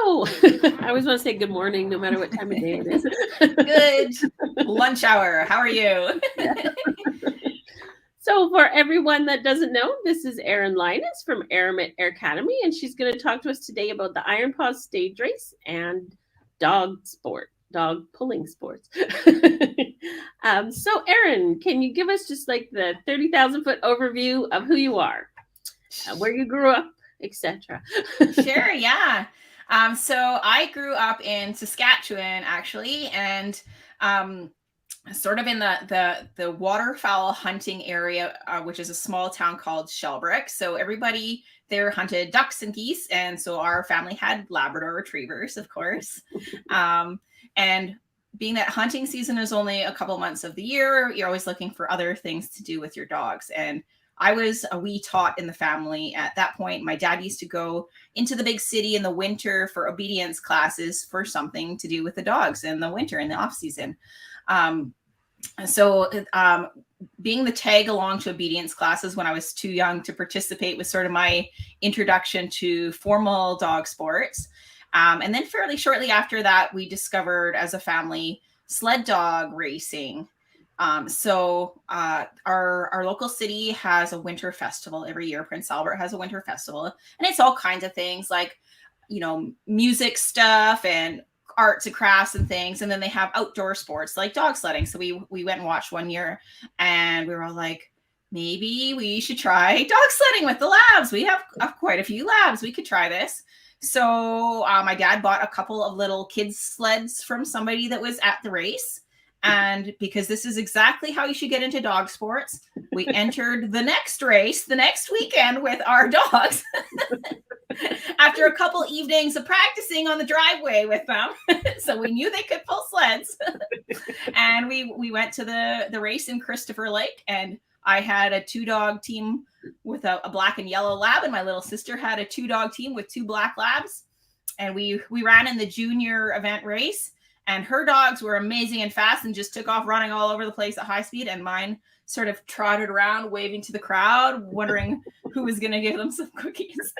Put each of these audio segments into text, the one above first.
Hello. I always want to say good morning, no matter what time of day it is. Good lunch hour. How are you? So, for everyone that doesn't know, this is Erin Lynes from Aramid Air Academy, and she's going to talk to us today about the Iron Paws stage race and dog pulling sports. So, Erin, can you give us just like the 30,000-foot overview of who you are, where you grew up, etc.? Sure, yeah. So I grew up in Saskatchewan, actually, and sort of in the waterfowl hunting area, which is a small town called Shelbrick. So everybody there hunted ducks and geese, and so our family had Labrador retrievers, of course. And being that hunting season is only a couple months of the year, you're always looking for other things to do with your dogs. And I was a wee tot in the family at that point. My dad used to go into the big city in the winter for obedience classes for something to do with the dogs in the winter, in the off season. So being the tag along to obedience classes when I was too young to participate was sort of my introduction to formal dog sports. And then fairly shortly after that, we discovered as a family sled dog racing. So our local city has a winter festival every year. Prince Albert has a winter festival, and it's all kinds of things like, music stuff and arts and crafts and things. And then they have outdoor sports like dog sledding. So we went and watched one year, and we were all like, maybe we should try dog sledding with the labs. We have quite a few labs. We could try this. So my dad bought a couple of little kids sleds from somebody that was at the race. And because this is exactly how you should get into dog sports, we entered the next race the next weekend with our dogs. After a couple evenings of practicing on the driveway with them. So we knew they could pull sleds. And we went to the race in Christopher Lake, and I had a 2-dog team with a black and yellow lab, and my little sister had a 2-dog team with 2 black labs. And we ran in the junior event race, and her dogs were amazing and fast and just took off running all over the place at high speed, and mine sort of trotted around waving to the crowd, wondering who was going to give them some cookies.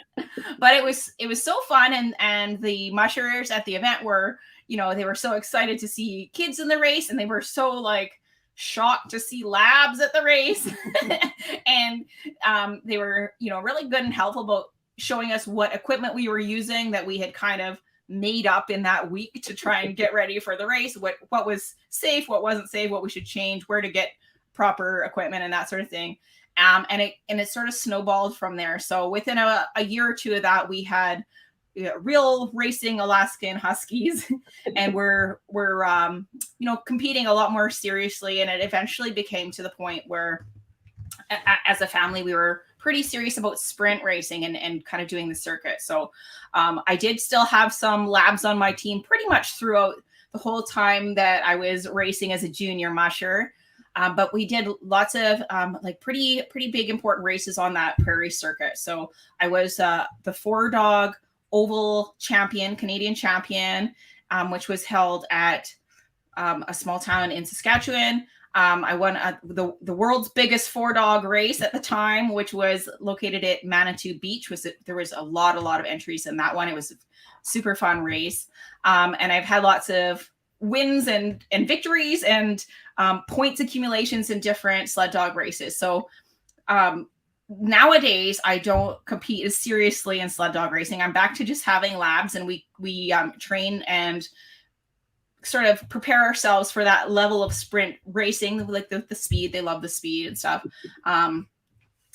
But it was so fun, and the mushers at the event were, they were so excited to see kids in the race, and they were so like shocked to see labs at the race. And they were, really good and helpful about showing us what equipment we were using that we had kind of made up in that week to try and get ready for the race, what was safe, what wasn't safe, what we should change, where to get proper equipment and that sort of thing. And it sort of snowballed from there. So within a year or two of that, we had real racing Alaskan Huskies, and we're competing a lot more seriously. And it eventually became to the point where as a family, we were pretty serious about sprint racing and kind of doing the circuit. So I did still have some labs on my team pretty much throughout the whole time that I was racing as a junior musher. But we did lots of like pretty big important races on that prairie circuit. So I was the 4-dog oval champion, Canadian champion, which was held at a small town in Saskatchewan. I won the world's biggest 4-dog race at the time, which was located at Manitou Beach. There was a lot of entries in that one. It was a super fun race. And I've had lots of wins and victories and points accumulations in different sled dog races. So nowadays I don't compete as seriously in sled dog racing. I'm back to just having labs, and we train and sort of prepare ourselves for that level of sprint racing, like the speed. They love the speed and stuff.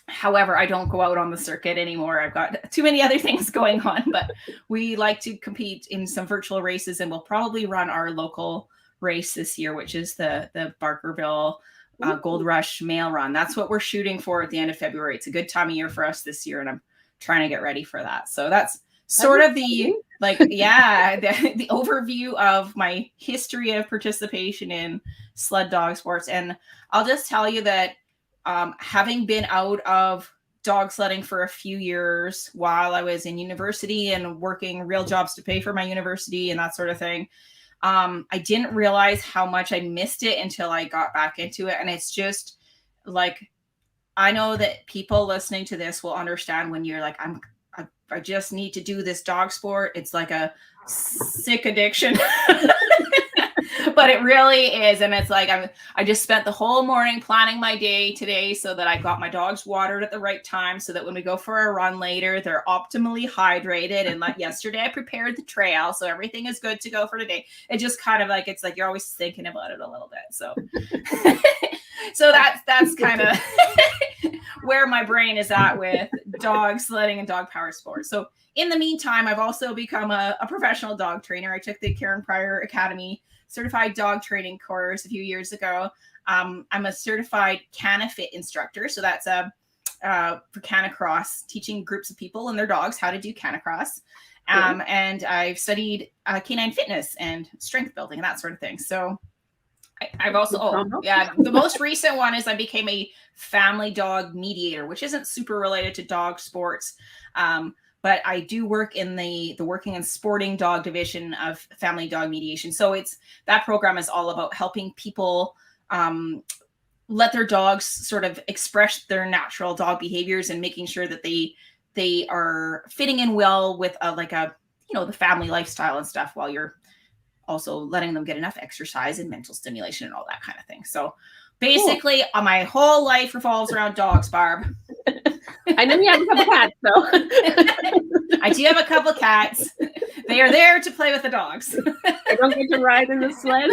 However, I don't go out on the circuit anymore. I've got too many other things going on, but we like to compete in some virtual races, and we'll probably run our local race this year, which is the Barkerville Gold Rush Mail Run. That's what we're shooting for at the end of February. It's a good time of year for us this year, and I'm trying to get ready for that. So that's sort of the the overview of my history of participation in sled dog sports. And I'll just tell you that having been out of dog sledding for a few years while I was in university and working real jobs to pay for my university and that sort of thing, I didn't realize how much I missed it until I got back into it. And it's just like, I know that people listening to this will understand when you're like, just need to do this dog sport. It's like a sick addiction. But it really is. And it's like I just spent the whole morning planning my day today so that I got my dogs watered at the right time so that when we go for a run later, they're optimally hydrated. And like yesterday, I prepared the trail, so everything is good to go for today. It just kind of like, it's like you're always thinking about it a little bit. So so that's kind of where my brain is at with dog sledding and dog power sports. So in the meantime, I've also become a professional dog trainer. I took the Karen Pryor Academy certified dog training course a few years ago. I'm a certified Canafit instructor. So that's for Canicross, teaching groups of people and their dogs how to do Canicross. And I've studied canine fitness and strength building and that sort of thing. So I've also, the most recent one is I became a family dog mediator, which isn't super related to dog sports. But I do work in the working and sporting dog division of family dog mediation. So that program is all about helping people let their dogs sort of express their natural dog behaviors and making sure that they are fitting in well with the family lifestyle and stuff, while you're also letting them get enough exercise and mental stimulation and all that kind of thing. So basically, my whole life revolves around dogs, Barb. I know you have a couple cats, though. I do have a couple cats. They are there to play with the dogs. They don't get to ride in the sled.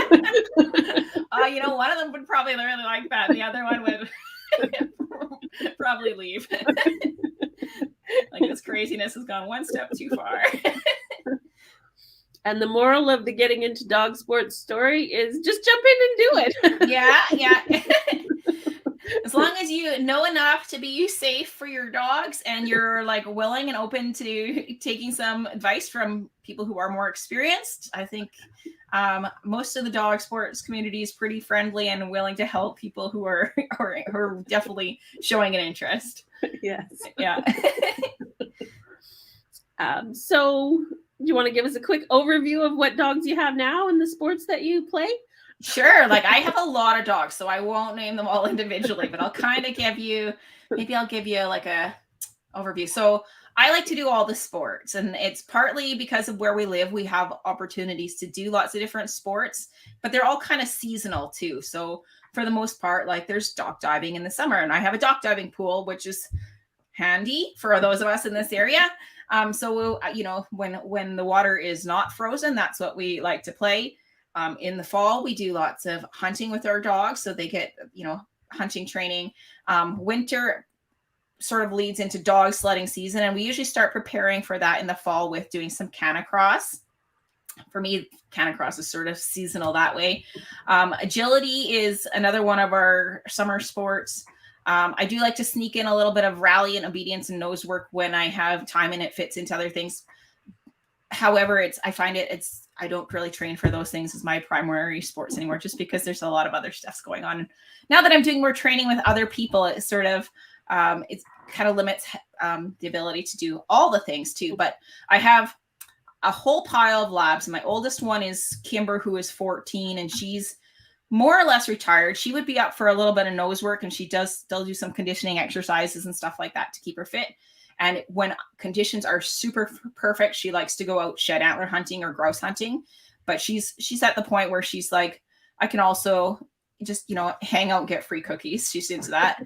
One of them would probably really like that. The other one would probably leave. Like, this craziness has gone one step too far. And the moral of the getting into dog sports story is just jump in and do it. Yeah. As long as you know enough to be safe for your dogs and you're like willing and open to taking some advice from people who are more experienced, I think most of the dog sports community is pretty friendly and willing to help people who are definitely showing an interest. Yes. Yeah. So you want to give us a quick overview of what dogs you have now and the sports that you play? Sure. Like, I have a lot of dogs, so I won't name them all individually, but I'll kind of give you like a overview. So I like to do all the sports, and it's partly because of where we live. We have opportunities to do lots of different sports, but they're all kind of seasonal too. So for the most part, like, there's dock diving in the summer, and I have a dock diving pool, which is handy for those of us in this area. So we'll, when the water is not frozen, that's what we like to play. In the fall, we do lots of hunting with our dogs, so they get, hunting training. Winter sort of leads into dog sledding season, and we usually start preparing for that in the fall with doing some Canicross. For me, Canicross is sort of seasonal that way. Agility is another one of our summer sports. I do like to sneak in a little bit of rally and obedience and nose work when I have time and it fits into other things. However, I don't really train for those things as my primary sports anymore, just because there's a lot of other stuff going on. Now that I'm doing more training with other people, it sort of, it kind of limits the ability to do all the things too. But I have a whole pile of labs. My oldest one is Kimber, who is 14, and she's more or less retired. She would be up for a little bit of nose work, and she does still do some conditioning exercises and stuff like that to keep her fit. And when conditions are super perfect, she likes to go out shed antler hunting or grouse hunting. But she's at the point where she's like, I can also just, hang out and get free cookies. She's into that.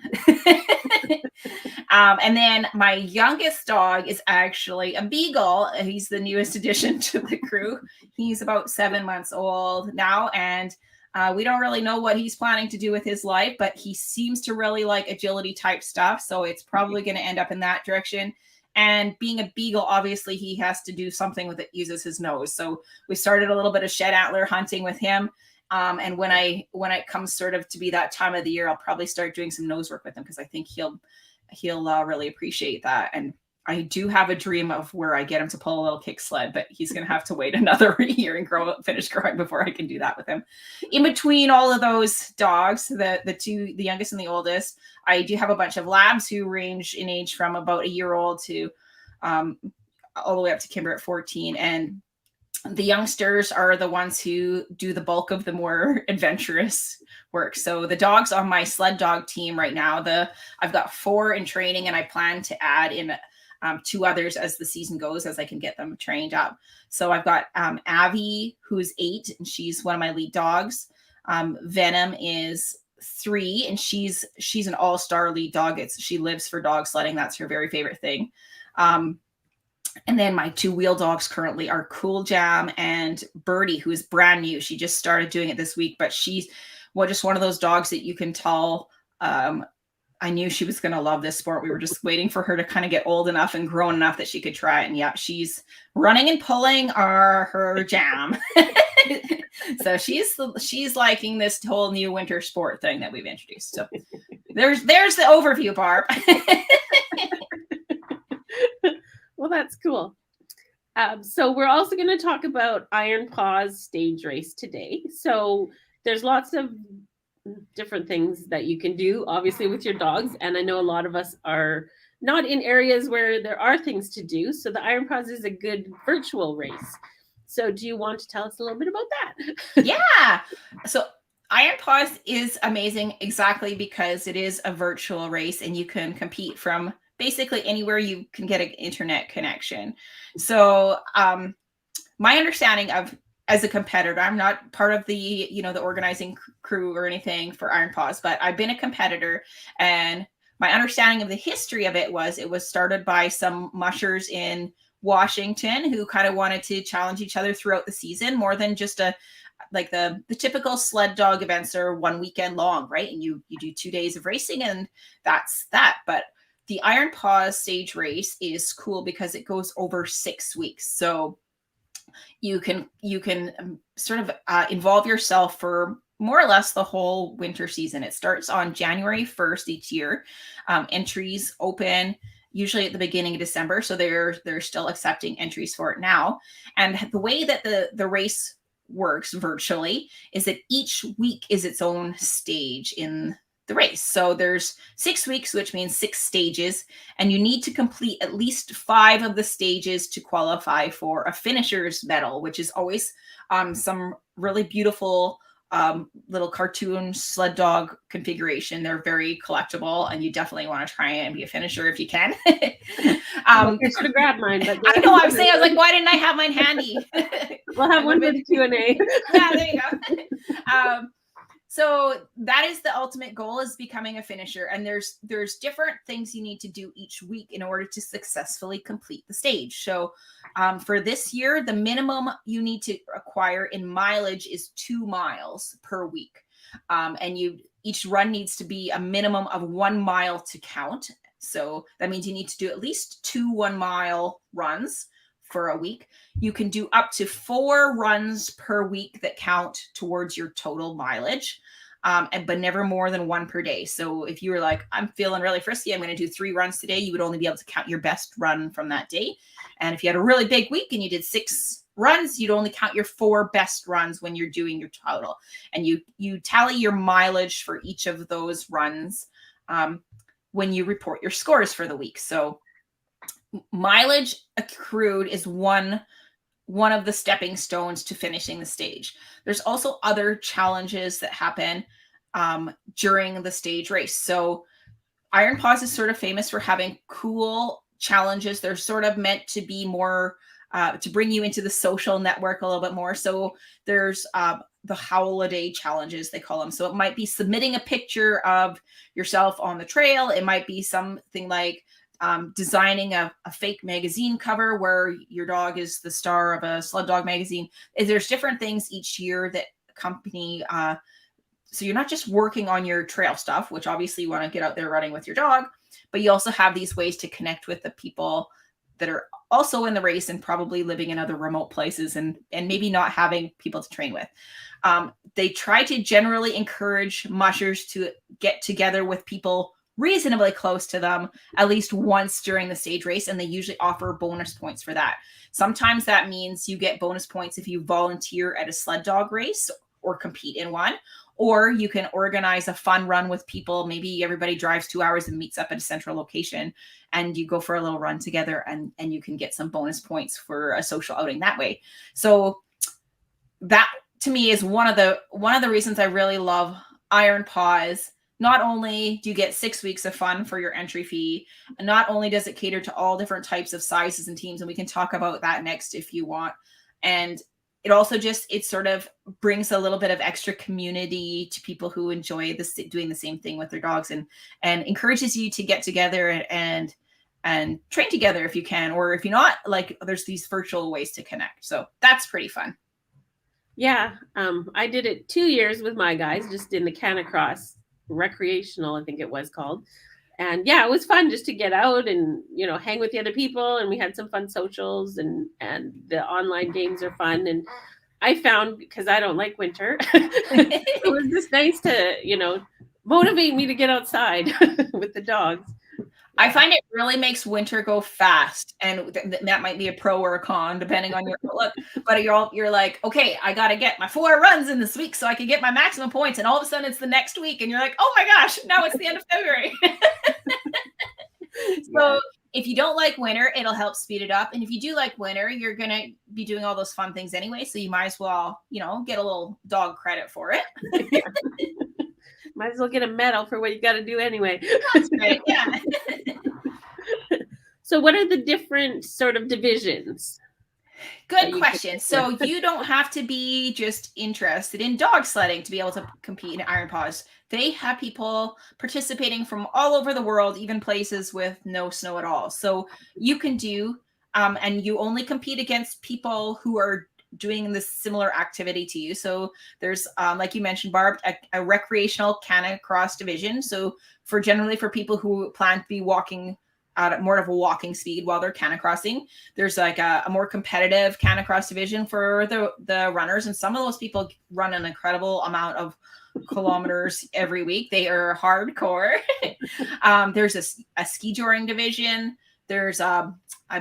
And then my youngest dog is actually a beagle. He's the newest addition to the crew. He's about 7 months old now. And we don't really know what he's planning to do with his life, but he seems to really like agility type stuff. So it's probably going to end up in that direction. And being a beagle, obviously he has to do something with it, uses his nose. So we started a little bit of shed antler hunting with him. And when it comes sort of to be that time of the year, I'll probably start doing some nose work with him, because I think he'll really appreciate that. And I do have a dream of where I get him to pull a little kick sled, but he's going to have to wait another year and finish growing before I can do that with him. In between all of those dogs, the youngest and the oldest, I do have a bunch of labs who range in age from about a year old to all the way up to Kimber at 14. And the youngsters are the ones who do the bulk of the more adventurous work. So the dogs on my sled dog team right now, I've got 4 in training, and I plan to add in two others as the season goes, as I can get them trained up. So I've got Avi, who's 8, and she's one of my lead dogs. Venom is 3, and she's an all-star lead dog. She lives for dog sledding. That's her very favorite thing. And then my 2 wheel dogs currently are Cool Jam and Birdie, who is brand new. She just started doing it this week, but she's just one of those dogs that you can tell. I knew she was going to love this sport. We were just waiting for her to kind of get old enough and grown enough that she could try it. And yeah, she's running and pulling are her jam. So she's liking this whole new winter sport thing that we've introduced. So there's the overview, Barb. Well, that's cool. So we're also going to talk about Iron Paws stage race today. So there's lots of different things that you can do, obviously, with your dogs. And I know a lot of us are not in areas where there are things to do. So the Iron Paws is a good virtual race. So do you want to tell us a little bit about that? Yeah. So Iron Paws is amazing exactly because it is a virtual race and you can compete from basically anywhere you can get an internet connection. So my understanding of, as a competitor, I'm not part of the, the organizing crew or anything for Iron Paws, but I've been a competitor, and my understanding of the history of it was started by some mushers in Washington who kind of wanted to challenge each other throughout the season, more than just the typical sled dog events are one weekend long, right? And you do 2 days of racing and that's that. But the Iron Paws stage race is cool because it goes over 6 weeks. So you can sort of involve yourself for more or less the whole winter season. It starts on January 1st each year. Entries open usually at the beginning of December. So they're still accepting entries for it now. And the way that the race works virtually is that each week is its own stage in the race. So there's 6 weeks, which means 6 stages, and you need to complete at least 5 of the stages to qualify for a finisher's medal, which is always some really beautiful little cartoon sled dog configuration. They're very collectible, and you definitely want to try it and be a finisher if you can. I should have grabbed mine, but I know. I was like, why didn't I have mine handy? We'll have one for the Q&A. Yeah, there you go. So that is the ultimate goal, is becoming a finisher. And there's different things you need to do each week in order to successfully complete the stage. So for this year, the minimum you need to acquire in mileage is 2 miles per week. And each run needs to be a minimum of 1 mile to count. So that means you need to do at least 2 1-mile runs for a week. You can do up to 4 runs per week that count towards your total mileage, but never more than 1 per day. So if you were like, I'm feeling really frisky, I'm going to do 3 runs today, you would only be able to count your best run from that day. And if you had a really big week and you did 6 runs, you'd only count your 4 best runs when you're doing your total. And you tally your mileage for each of those runs when you report your scores for the week. So mileage accrued is one of the stepping stones to finishing the stage. There's also other challenges that happen during the stage race. So Iron Paws is sort of famous for having cool challenges. They're sort of meant to be more to bring you into the social network a little bit more. So there's the holiday challenges, they call them. So it might be submitting a picture of yourself on the trail. It might be something like designing a fake magazine cover where your dog is the star of a sled dog magazine. There's different things each year that accompany. So you're not just working on your trail stuff, which obviously you want to get out there running with your dog, but you also have these ways to connect with the people that are also in the race and probably living in other remote places and maybe not having people to train with. They try to generally encourage mushers to get together with people reasonably close to them at least once during the stage race, and they usually offer bonus points for that. Sometimes that means you get bonus points if you volunteer at a sled dog race or compete in one, or you can organize a fun run with people. Maybe everybody drives 2 hours and meets up at a central location, and you go for a little run together, and you can get some bonus points for a social outing that way. So that to me is one of the reasons I really love Iron Paws. not only do you get 6 weeks of fun for your entry fee, not only does it cater to all different types of sizes and teams, and we can talk about that next if you want. And it also just, it sort of brings a little bit of extra community to people who enjoy this, doing the same thing with their dogs, and encourages you to get together and train together if you can, or if you're not, like, there's these virtual ways to connect. So that's pretty fun. Yeah. I did it 2 years with my guys, just in the Canicross recreational, I think it was called. And yeah, it was fun just to get out and, you know, hang with the other people. And we had some fun socials, and the online games are fun. And I found, because I don't like winter, it was just nice to, you know, motivate me to get outside with the dogs. I find it really makes winter go fast, and that might be a pro or a con depending on your look. But you're like, okay, I got to get my 4 runs in this week so I can get my maximum points, and all of a sudden it's the next week, and you're like, oh my gosh, now it's the end of February. So if you don't like winter, it'll help speed it up, and if you do like winter, you're gonna be doing all those fun things anyway, so you might as well, you know, get a little dog credit for it. Might as well get a medal for what you got to do anyway. That's right. Yeah. So what are the different sort of divisions? Good question. So you don't have to be just interested in dog sledding to be able to compete in Iron Paws. They have people participating from all over the world, even places with no snow at all. So you can do, and you only compete against people who are doing this similar activity to you. So there's, like you mentioned, Barb, a recreational Canicross division. So generally for people who plan to be walking at more of a walking speed while they're Canicrossing, there's like a more competitive Canicross division for the runners. And some of those people run an incredible amount of kilometers every week. They are hardcore. There's a ski joring division. There's I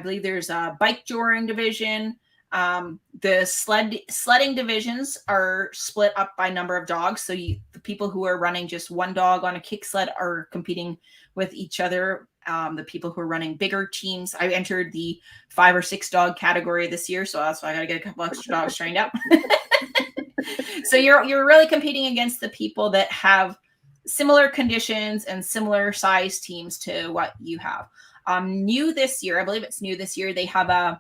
believe there's a bike joring division. The sledding divisions are split up by number of dogs. So the people who are running just one dog on a kick sled are competing with each other. The people who are running bigger teams, I entered the 5 or 6 dog category this year, so that's why I got to get a couple extra dogs trained up. So you're really competing against the people that have similar conditions and similar size teams to what you have. New this year, I believe it's new this year, they have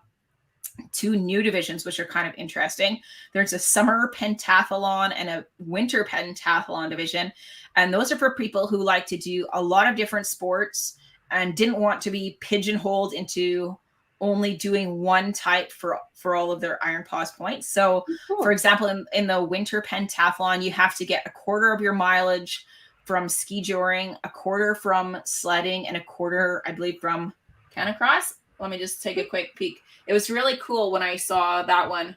2 new divisions, which are kind of interesting. There's a summer pentathlon and a winter pentathlon division. And those are for people who like to do a lot of different sports and didn't want to be pigeonholed into only doing one type for all of their Iron Paws points. So for example, in the winter pentathlon, you have to get a quarter of your mileage from ski joring, a quarter from sledding, and a quarter, I believe, from Canicross. Let me just take a quick peek. It was really cool when I saw that one.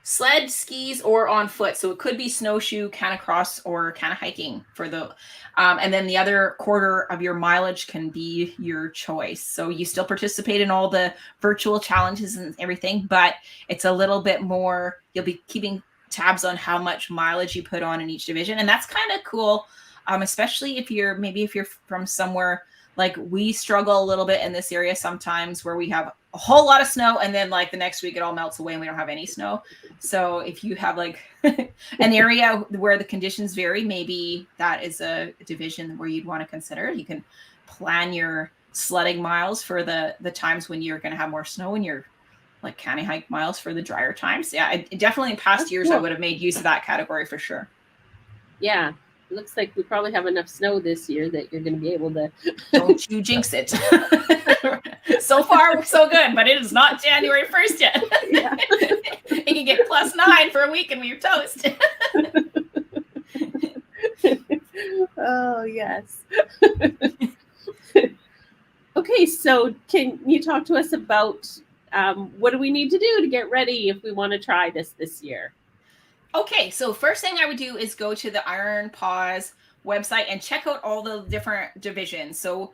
Sled, skis, or on foot. So it could be snowshoe, Canicross, or hiking for the, and then the other quarter of your mileage can be your choice. So you still participate in all the virtual challenges and everything, but it's a little bit more, you'll be keeping tabs on how much mileage you put on in each division. And that's kind of cool, especially if you're from somewhere, like we struggle a little bit in this area sometimes where we have a whole lot of snow and then like the next week it all melts away and we don't have any snow. So if you have like an area where the conditions vary, maybe that is a division where you'd want to consider. You can plan your sledding miles for the times when you're going to have more snow, and your like canny hike miles for the drier times. Yeah, definitely in past years, cool. I would have made use of that category for sure. Yeah. Looks like we probably have enough snow this year that you're going to be able to. Don't you jinx it. So far, so good, but it is not January 1st yet. Yeah. You can get +9 for a week and we're toast. Oh, yes. Okay, so can you talk to us about what do we need to do to get ready if we want to try this year? Okay, so first thing I would do is go to the Iron Paws website and check out all the different divisions. So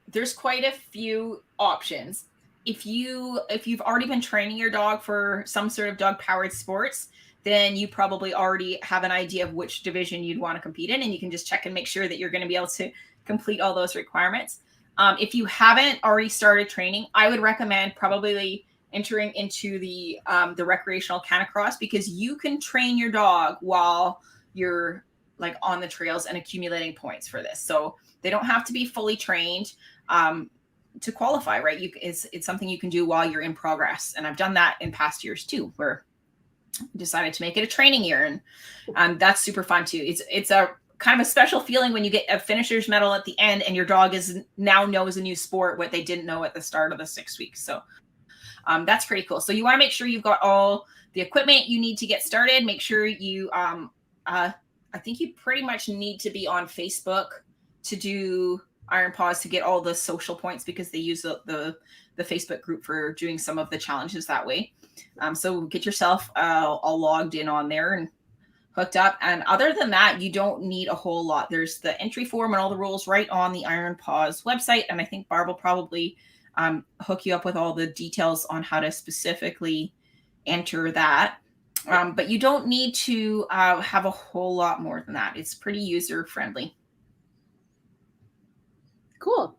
there's quite a few options. If you've already been training your dog for some sort of dog-powered sports, then you probably already have an idea of which division you'd want to compete in, and you can just check and make sure that you're going to be able to complete all those requirements. If you haven't already started training, I would recommend probably entering into the recreational Canicross, because you can train your dog while you're like on the trails and accumulating points for this. So they don't have to be fully trained to qualify, right? It's something you can do while you're in progress. And I've done that in past years too, where I decided to make it a training year. And that's super fun too. It's a kind of a special feeling when you get a finisher's medal at the end and your dog now knows a new sport, what they didn't know at the start of the 6 weeks. So that's pretty cool. So you want to make sure you've got all the equipment you need to get started. Make sure you, I think you pretty much need to be on Facebook to do Iron Paws to get all the social points, because they use the Facebook group for doing some of the challenges that way. So get yourself all logged in on there and hooked up. And other than that, you don't need a whole lot. There's the entry form and all the rules right on the Iron Paws website. And I think Barb will probably hook you up with all the details on how to specifically enter that. But you don't need to have a whole lot more than that. It's pretty user friendly. Cool.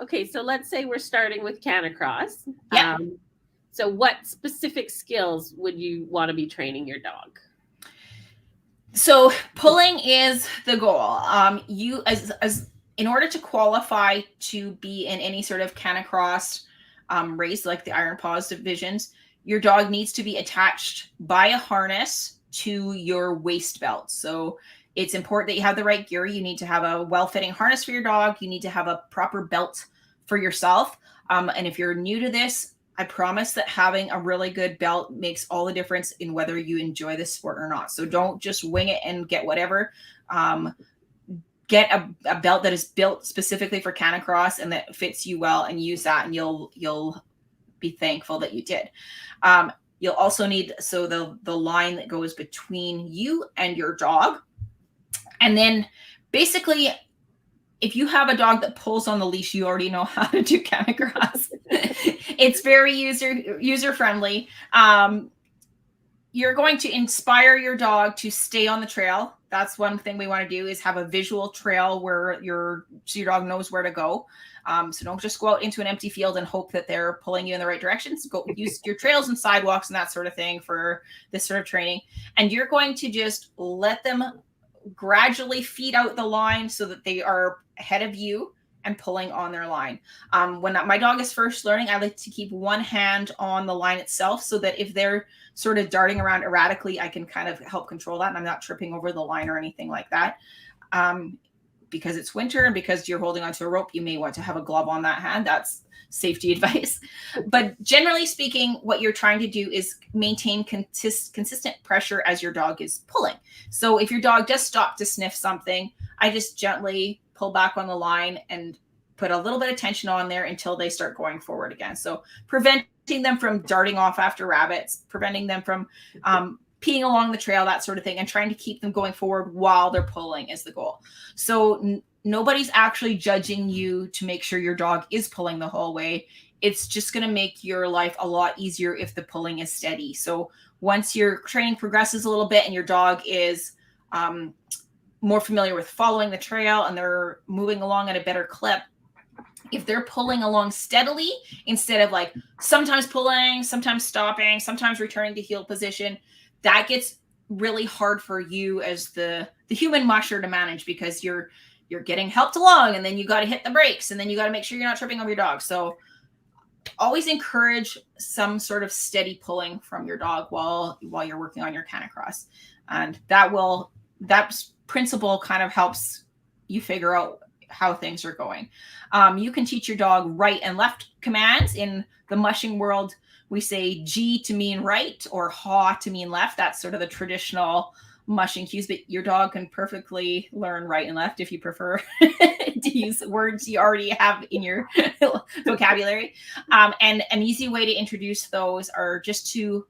Okay, so let's say we're starting with Canicross. Yeah. So what specific skills would you want to be training your dog? So pulling is the goal. You as in order to qualify to be in any sort of Canicross race, like the Iron Paws divisions, your dog needs to be attached by a harness to your waist belt. So it's important that you have the right gear. You need to have a well-fitting harness for your dog. You need to have a proper belt for yourself. And if you're new to this, I promise that having a really good belt makes all the difference in whether you enjoy this sport or not. So don't just wing it and get whatever. Get a belt that is built specifically for Canicross and that fits you well, and use that, and you'll be thankful that you did. You'll also need the line that goes between you and your dog. And then basically, if you have a dog that pulls on the leash, you already know how to do Canicross. It's very user friendly. You're going to inspire your dog to stay on the trail. That's one thing we want to do, is have a visual trail where your dog knows where to go. So don't just go out into an empty field and hope that they're pulling you in the right directions. Go use your trails and sidewalks and that sort of thing for this sort of training. And you're going to just let them gradually feed out the line so that they are ahead of you and pulling on their line. When my dog is first learning, I like to keep one hand on the line itself, so that if they're sort of darting around erratically, I can kind of help control that, and I'm not tripping over the line or anything like that. Because it's winter and because you're holding onto a rope, you may want to have a glove on that hand. That's safety advice. But generally speaking, what you're trying to do is maintain consistent pressure as your dog is pulling. So if your dog does stop to sniff something, I just gently pull back on the line and put a little bit of tension on there until they start going forward again. So preventing them from darting off after rabbits, preventing them from peeing along the trail, that sort of thing, and trying to keep them going forward while they're pulling is the goal. So nobody's actually judging you to make sure your dog is pulling the whole way. It's just going to make your life a lot easier if the pulling is steady. So once your training progresses a little bit and your dog is more familiar with following the trail and they're moving along at a better clip, if they're pulling along steadily instead of like sometimes pulling, sometimes stopping, sometimes returning to heel position, that gets really hard for you as the human musher to manage, because you're getting helped along, and then you got to hit the brakes, and then you got to make sure you're not tripping over your dog. So always encourage some sort of steady pulling from your dog while you're working on your Canicross. And that principle kind of helps you figure out how things are going. You can teach your dog right and left commands. In the mushing world, we say G to mean right or ha to mean left. That's sort of the traditional mushing cues, but your dog can perfectly learn right and left if you prefer to use words you already have in your vocabulary. And an easy way to introduce those are just to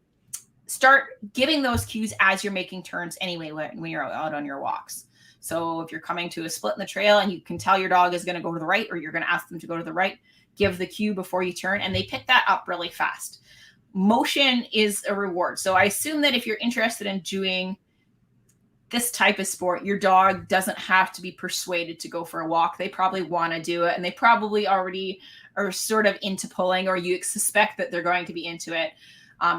start giving those cues as you're making turns anyway when you're out on your walks. So if you're coming to a split in the trail and you can tell your dog is going to go to the right, or you're going to ask them to go to the right, give the cue before you turn, and they pick that up really fast. Motion is a reward. So I assume that if you're interested in doing this type of sport, your dog doesn't have to be persuaded to go for a walk. They probably want to do it, and they probably already are sort of into pulling, or you suspect that they're going to be into it.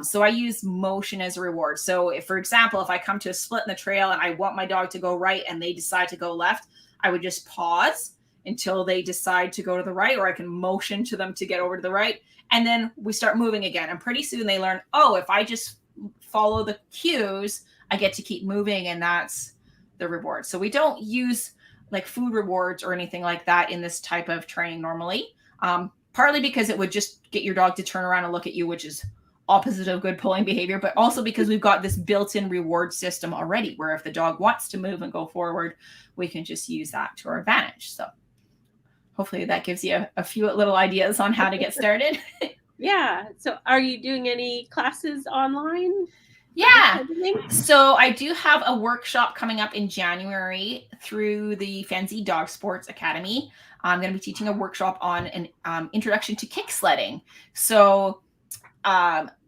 So I use motion as a reward. So if, for example, if I come to a split in the trail and I want my dog to go right and they decide to go left, I would just pause until they decide to go to the right, or I can motion to them to get over to the right. And then we start moving again. And pretty soon they learn, oh, if I just follow the cues, I get to keep moving, and that's the reward. So we don't use like food rewards or anything like that in this type of training normally. Partly because it would just get your dog to turn around and look at you, which is opposite of good pulling behavior, but also because we've got this built-in reward system already, where if the dog wants to move and go forward, we can just use that to our advantage. So hopefully that gives you a few little ideas on how to get started. Yeah. So are you doing any classes online? Yeah. So I do have a workshop coming up in January through the Fancy Dog Sports Academy. I'm going to be teaching a workshop on an introduction to kick sledding. So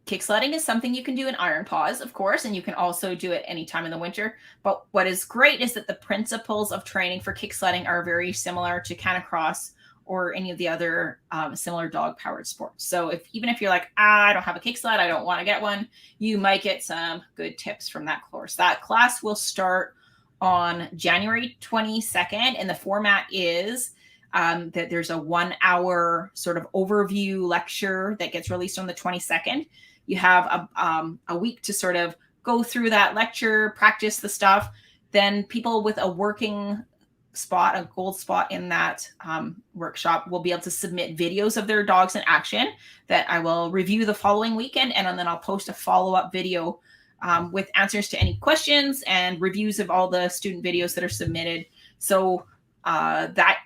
kick sledding is something you can do in Iron Paws, of course, and you can also do it anytime in the winter. But what is great is that the principles of training for kick sledding are very similar to canicross or any of the other similar dog-powered sports. So even if you're like, I don't have a kick sled, I don't want to get one, you might get some good tips from that course. That class will start on January 22nd, and the format is that there's a 1 hour sort of overview lecture that gets released on the 22nd. You have a week to sort of go through that lecture, practice the stuff. Then people with a working spot, a gold spot in that workshop, will be able to submit videos of their dogs in action that I will review the following weekend. And then I'll post a follow-up video with answers to any questions and reviews of all the student videos that are submitted. So that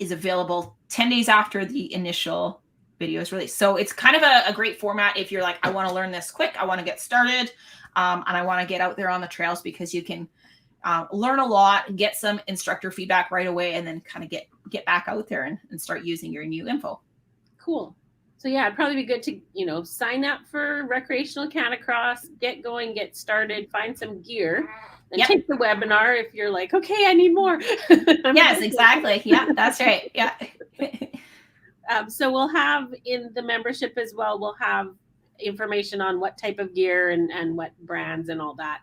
is available 10 days after the initial video is released. So it's kind of a great format if you're like, I want to learn this quick, I want to get started, and I want to get out there on the trails, because you can learn a lot, get some instructor feedback right away, and then kind of get back out there and start using your new info. Cool. So yeah, it'd probably be good to, sign up for recreational canicross, get going, get started, find some gear, and take the webinar if you're like, okay, I need more. Yes, exactly. Yeah, that's right. Yeah. So we'll have in the membership as well, we'll have information on what type of gear and what brands and all that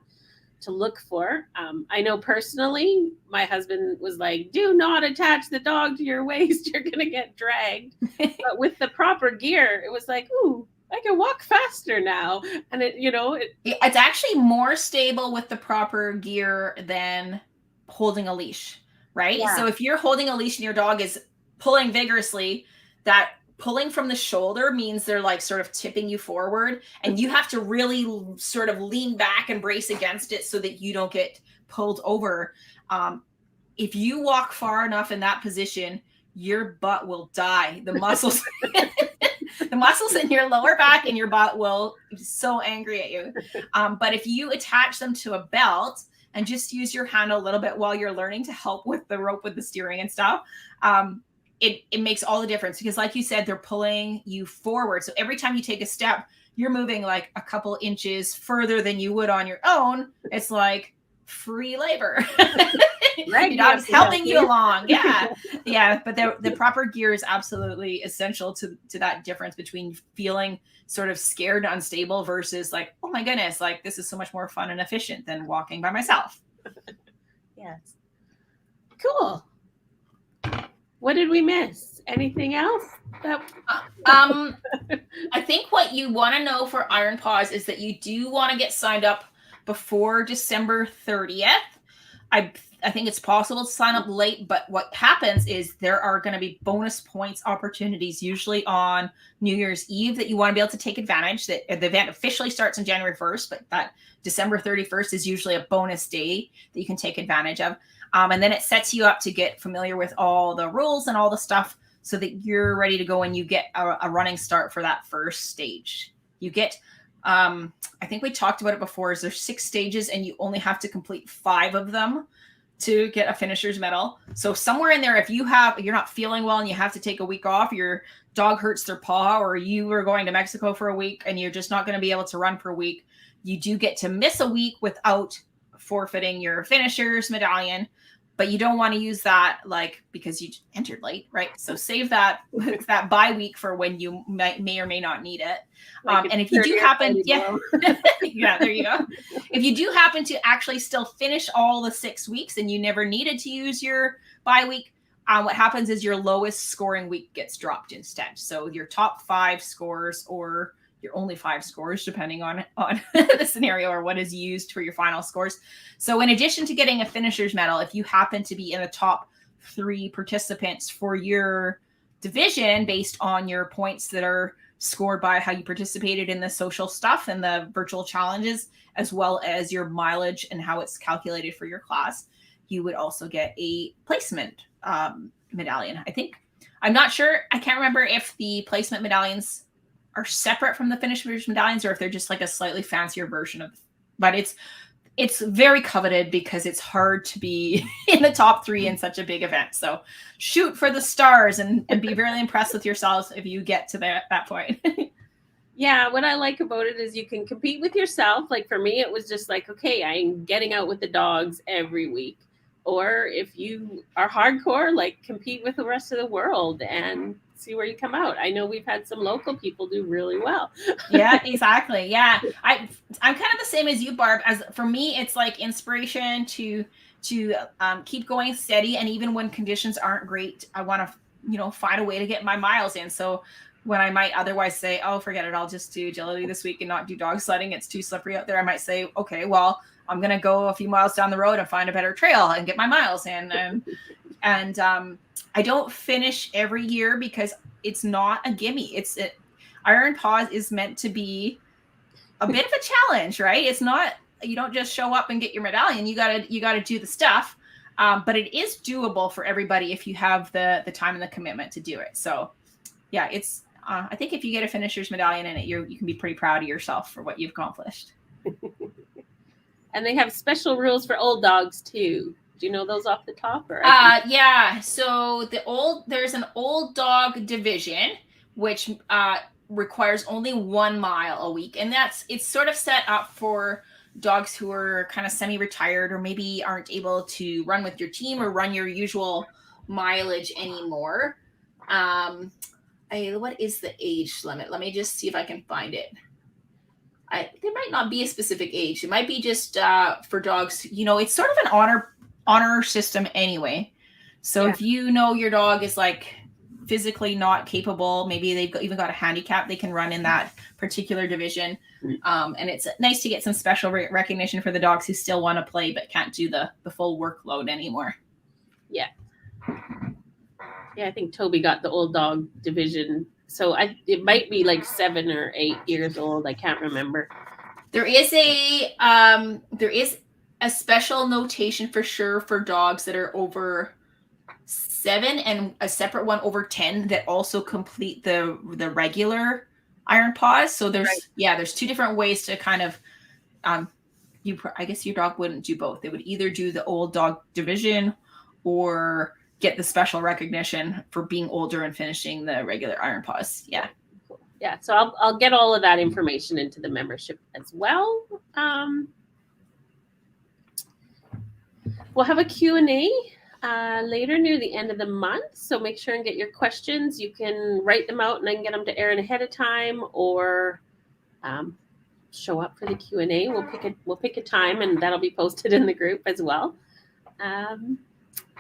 to look for. I know personally, my husband was like, do not attach the dog to your waist. You're going to get dragged. But with the proper gear, it was like, ooh, I can walk faster now. And it's actually more stable with the proper gear than holding a leash, right? Yeah. So if you're holding a leash and your dog is pulling vigorously, that pulling from the shoulder means they're like sort of tipping you forward, and you have to really sort of lean back and brace against it so that you don't get pulled over. If you walk far enough in that position, your butt will die. The muscles, the muscles in your lower back and your butt will be so angry at you. But if you attach them to a belt and just use your hand a little bit while you're learning to help with the rope, with the steering and stuff, it makes all the difference, because like you said, they're pulling you forward. So every time you take a step, you're moving like a couple inches further than you would on your own. It's like free labor. Right. Your dog's helping you along. Yeah. Yeah. But the proper gear is absolutely essential to that difference between feeling sort of scared and unstable versus like, oh my goodness, like this is so much more fun and efficient than walking by myself. Yes. Cool. What did we miss? Anything else? I think what you want to know for Iron Paws is that you do want to get signed up before December 30th. I think it's possible to sign up late, but what happens is there are going to be bonus points opportunities, usually on New Year's Eve, that you want to be able to take advantage. That the event officially starts on January 1st, but that December 31st is usually a bonus day that you can take advantage of. And then it sets you up to get familiar with all the rules and all the stuff so that you're ready to go and you get a running start for that first stage. You get, I think we talked about it before, is there's 6 stages and you only have to complete 5 of them to get a finisher's medal. So somewhere in there, if you're not feeling well and you have to take a week off, your dog hurts their paw, or you are going to Mexico for a week and you're just not going to be able to run for a week, you do get to miss a week without forfeiting your finisher's medallion. but you don't want to use that like because you entered late, right? So save that that bye week for when you may or may not need it. Like And if you do happen, yeah, yeah, there you go. If you do happen to actually still finish all the 6 weeks and you never needed to use your bye week, what happens is your lowest scoring week gets dropped instead. So your top 5 scores or your only 5 scores, depending on the scenario or what is used for your final scores. So in addition to getting a finisher's medal, if you happen to be in the top 3 participants for your division based on your points that are scored by how you participated in the social stuff and the virtual challenges, as well as your mileage and how it's calculated for your class, you would also get a placement medallion. I think, I'm not sure, I can't remember if the placement medallions are separate from the finisher's medallions or if they're just like a slightly fancier version of, but it's very coveted because it's hard to be in the top 3 in such a big event. So shoot for the stars and be really impressed with yourselves if you get to that point. Yeah, what I like about it is you can compete with yourself. Like for me, it was just like, okay, I'm getting out with the dogs every week. Or if you are hardcore, like compete with the rest of the world and see where you come out. I know we've had some local people do really well. Yeah, exactly. Yeah. I'm kind of the same as you, Barb. As for me, it's like inspiration to keep going steady. And even when conditions aren't great, I want to, find a way to get my miles in. So when I might otherwise say, oh, forget it, I'll just do agility this week and not do dog sledding, it's too slippery out there, I might say, okay, well, I'm going to go a few miles down the road and find a better trail and get my miles in. And I don't finish every year because it's not a gimme. Iron Paws is meant to be a bit of a challenge, right? It's not, you don't just show up and get your medallion. You gotta do the stuff. But it is doable for everybody if you have the time and the commitment to do it. So yeah, it's, I think if you get a finisher's medallion in it, you can be pretty proud of yourself for what you've accomplished. And they have special rules for old dogs too. Do you know those off the top? Or yeah. So there's an old dog division, which requires only 1 mile a week. And it's sort of set up for dogs who are kind of semi-retired or maybe aren't able to run with your team or run your usual mileage anymore. What is the age limit? Let me just see if I can find it. There might not be a specific age. It might be just for dogs. It's sort of an honor system anyway. So if your dog is like physically not capable, maybe they've even got a handicap, they can run in that particular division. And it's nice to get some special recognition for the dogs who still want to play but can't do the full workload anymore. Yeah. Yeah, I think Toby got the old dog division. So it might be like 7 or 8 years old. I can't remember. There is a special notation for sure for dogs that are over 7 and a separate one over 10 that also complete the regular Iron Paws. So there's 2 different ways to kind of I guess your dog wouldn't do both. They would either do the old dog division or get the special recognition for being older and finishing the regular Iron Paws. Yeah. Yeah. So I'll get all of that information into the membership as well. We'll have a Q&A later near the end of the month. So make sure and get your questions. You can write them out and I can get them to Erin ahead of time or show up for the Q&A. We'll pick a time and that'll be posted in the group as well.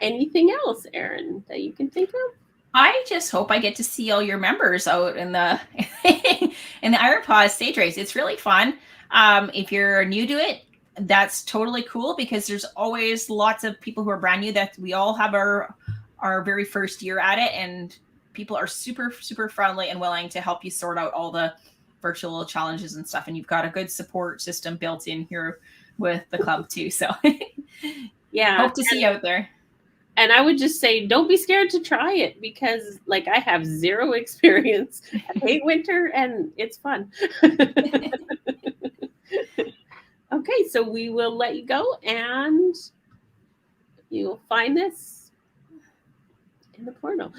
Anything else, Erin, that you can think of? I just hope I get to see all your members out in the in the Iron Paws stage race. It's really fun. If you're new to it, that's totally cool because there's always lots of people who are brand new that we all have our very first year at it, and people are super, super friendly and willing to help you sort out all the virtual challenges and stuff. And you've got a good support system built in here with the club too. So yeah, hope to see you out there. And I would just say, don't be scared to try it because like I have 0 experience. I hate winter and it's fun. Okay, so we will let you go and you'll find this in the portal.